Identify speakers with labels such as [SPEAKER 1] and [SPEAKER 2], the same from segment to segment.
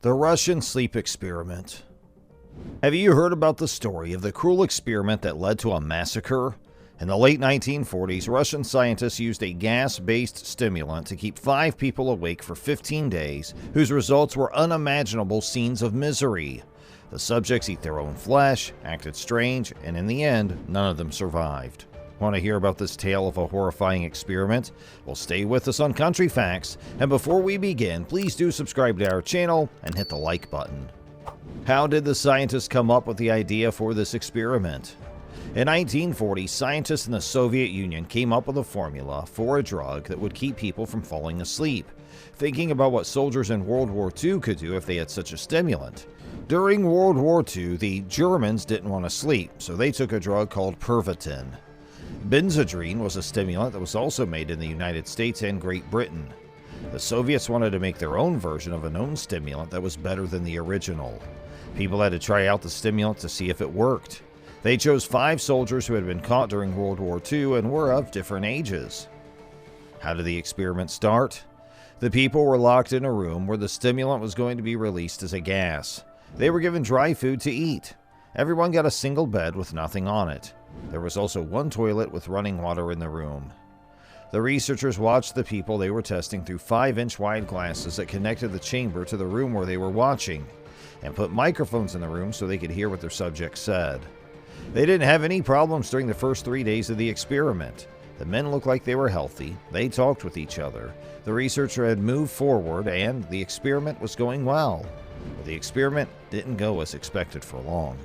[SPEAKER 1] The Russian sleep experiment. Have you heard about the story of the cruel experiment that led to a massacre? In the late 1940s, Russian scientists used a gas-based stimulant to keep 5 people awake for 15 days, whose results were unimaginable scenes of misery. The subjects eat their own flesh, acted strange, and in the end, none of them survived. Want to hear about this tale of a horrifying experiment? Well, stay with us on Country Facts, and before we begin, please do subscribe to our channel and hit the like button. How did the scientists come up with the idea for this experiment? In 1940, scientists in the Soviet Union came up with a formula for a drug that would keep people from falling asleep, thinking about what soldiers in World War II could do if they had such a stimulant. During World War II, the Germans didn't want to sleep, so they took a drug called Pervitin. Benzedrine was a stimulant that was also made in the United States and Great Britain. The Soviets wanted to make their own version of a known stimulant that was better than the original. People had to try out the stimulant to see if it worked. They chose 5 soldiers who had been caught during World War II and were of different ages. How did the experiment start? The people were locked in a room where the stimulant was going to be released as a gas. They were given dry food to eat. Everyone got a single bed with nothing on it. There was also one toilet with running water in the room. The researchers watched the people they were testing through 5-inch wide glasses that connected the chamber to the room where they were watching, and put microphones in the room so they could hear what their subjects said. They didn't have any problems during the first 3 days of the experiment. The men looked like they were healthy, they talked with each other, the researcher had moved forward, and the experiment was going well. But the experiment didn't go as expected for long.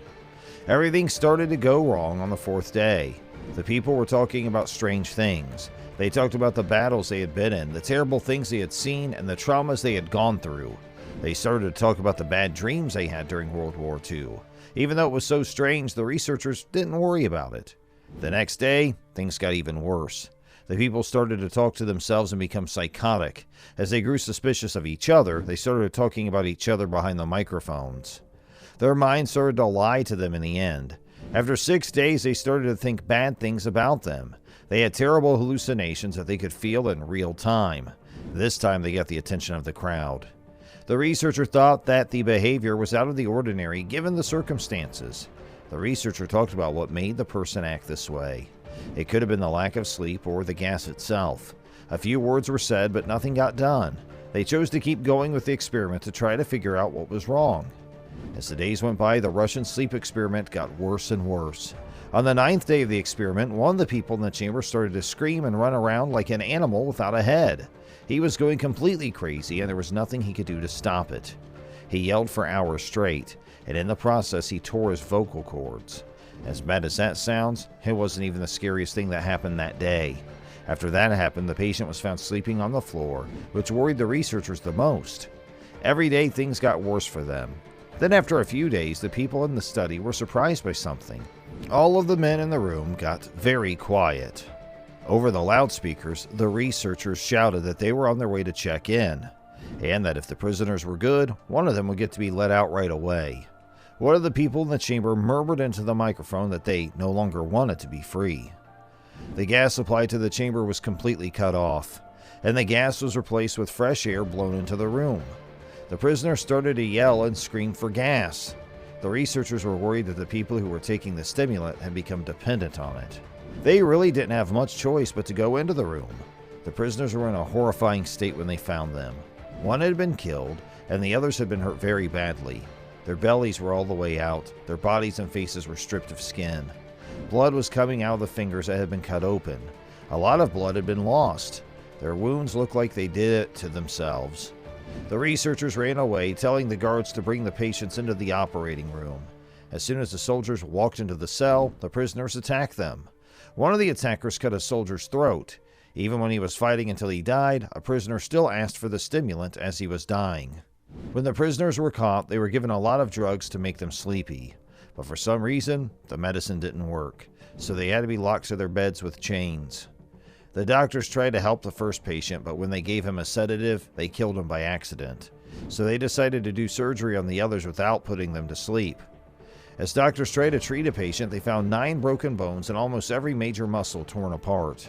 [SPEAKER 1] Everything started to go wrong on the 4th day. The people were talking about strange things. They talked about the battles they had been in, the terrible things they had seen, and the traumas they had gone through. They started to talk about the bad dreams they had during World War II. Even though it was so strange, the researchers didn't worry about it. The next day, things got even worse. The people started to talk to themselves and become psychotic. As they grew suspicious of each other, they started talking about each other behind the microphones. Their minds started to lie to them in the end. After 6 days, they started to think bad things about them. They had terrible hallucinations that they could feel in real time. This time, they got the attention of the crowd. The researcher thought that the behavior was out of the ordinary given the circumstances. The researcher talked about what made the person act this way. It could have been the lack of sleep or the gas itself. A few words were said, but nothing got done. They chose to keep going with the experiment to try to figure out what was wrong. As the days went by, the Russian sleep experiment got worse and worse. On the 9th day of the experiment, one of the people in the chamber started to scream and run around like an animal without a head. He was going completely crazy, and there was nothing he could do to stop it. He yelled for hours straight, and in the process, he tore his vocal cords. As bad as that sounds, it wasn't even the scariest thing that happened that day. After that happened, the patient was found sleeping on the floor, which worried the researchers the most. Every day, things got worse for them. Then after a few days, the people in the study were surprised by something. All of the men in the room got very quiet. Over the loudspeakers, the researchers shouted that they were on their way to check in, and that if the prisoners were good, one of them would get to be let out right away. One of the people in the chamber murmured into the microphone that they no longer wanted to be free. The gas supply to the chamber was completely cut off, and the gas was replaced with fresh air blown into the room. The prisoners started to yell and scream for gas. The researchers were worried that the people who were taking the stimulant had become dependent on it. They really didn't have much choice but to go into the room. The prisoners were in a horrifying state when they found them. One had been killed, and the others had been hurt very badly. Their bellies were all the way out. Their bodies and faces were stripped of skin. Blood was coming out of the fingers that had been cut open. A lot of blood had been lost. Their wounds looked like they did it to themselves. The researchers ran away, telling the guards to bring the patients into the operating room. As soon as the soldiers walked into the cell, the prisoners attacked them. One of the attackers cut a soldier's throat. Even when he was fighting until he died, a prisoner still asked for the stimulant as he was dying. When the prisoners were caught, they were given a lot of drugs to make them sleepy. But for some reason, the medicine didn't work, so they had to be locked to their beds with chains. The doctors tried to help the first patient, but when they gave him a sedative, they killed him by accident. So they decided to do surgery on the others without putting them to sleep. As doctors tried to treat a patient, they found 9 broken bones and almost every major muscle torn apart.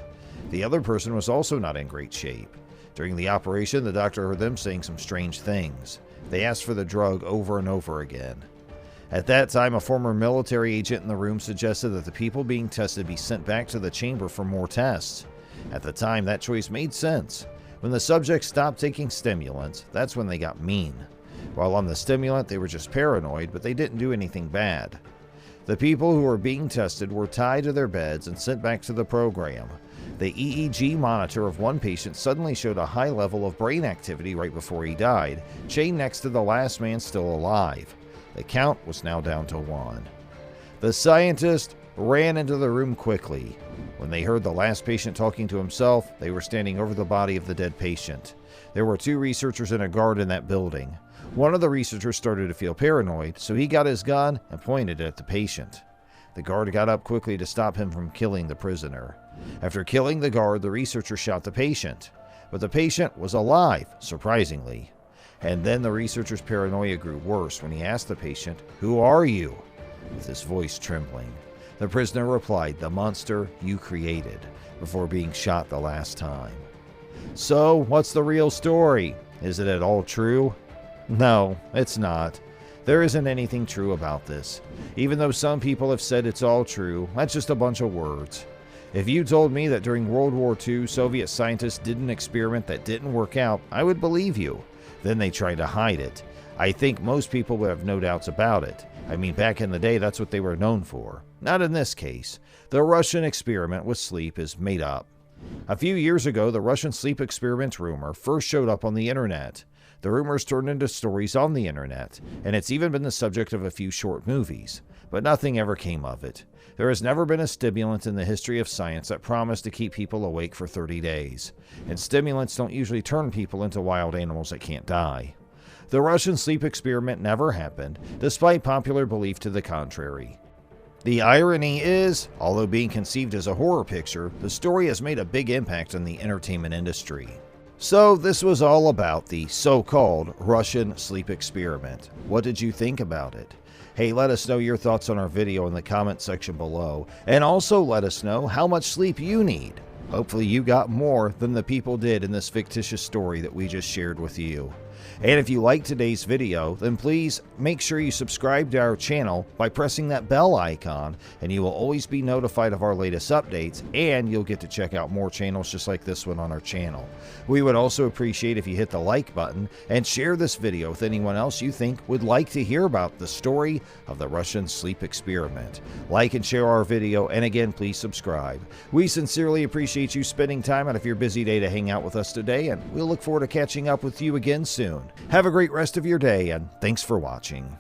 [SPEAKER 1] The other person was also not in great shape. During the operation, the doctor heard them saying some strange things. They asked for the drug over and over again. At that time, a former military agent in the room suggested that the people being tested be sent back to the chamber for more tests. At the time, that choice made sense. When the subjects stopped taking stimulants, that's when they got mean. While on the stimulant, they were just paranoid, but they didn't do anything bad. The people who were being tested were tied to their beds and sent back to the program. The EEG monitor of one patient suddenly showed a high level of brain activity right before he died, chained next to the last man still alive. The count was now down to 1. The scientist ran into the room quickly. When they heard the last patient talking to himself, they were standing over the body of the dead patient. There were 2 researchers and a guard in that building. One of the researchers started to feel paranoid, so he got his gun and pointed it at the patient. The guard got up quickly to stop him from killing the prisoner. After killing the guard, the researcher shot the patient. But the patient was alive, surprisingly. And then the researcher's paranoia grew worse when he asked the patient, "Who are you?" with his voice trembling. The prisoner replied, "The monster you created," before being shot the last time. So, what's the real story? Is it at all true? No, it's not. There isn't anything true about this. Even though some people have said it's all true, that's just a bunch of words. If you told me that during World War II, Soviet scientists did an experiment that didn't work out, I would believe you. Then they tried to hide it. I think most people would have no doubts about it. I mean, back in the day, that's what they were known for. Not in this case. The Russian experiment with sleep is made up. A few years ago, the Russian sleep experiment rumor first showed up on the internet. The rumors turned into stories on the internet, and it's even been the subject of a few short movies. But nothing ever came of it. There has never been a stimulant in the history of science that promised to keep people awake for 30 days. And stimulants don't usually turn people into wild animals that can't die. The Russian sleep experiment never happened, despite popular belief to the contrary. The irony is, although being conceived as a horror picture, the story has made a big impact on the entertainment industry. So this was all about the so-called Russian sleep experiment. What did you think about it? Hey, let us know your thoughts on our video in the comment section below, and also let us know how much sleep you need. Hopefully you got more than the people did in this fictitious story that we just shared with you. And if you liked today's video, then please make sure you subscribe to our channel by pressing that bell icon, and you will always be notified of our latest updates, and you'll get to check out more channels just like this one on our channel. We would also appreciate if you hit the like button and share this video with anyone else you think would like to hear about the story of the Russian sleep experiment. Like and share our video, and again, please subscribe. We sincerely appreciate you spending time out of your busy day to hang out with us today, and we'll look forward to catching up with you again soon. Have a great rest of your day, and thanks for watching.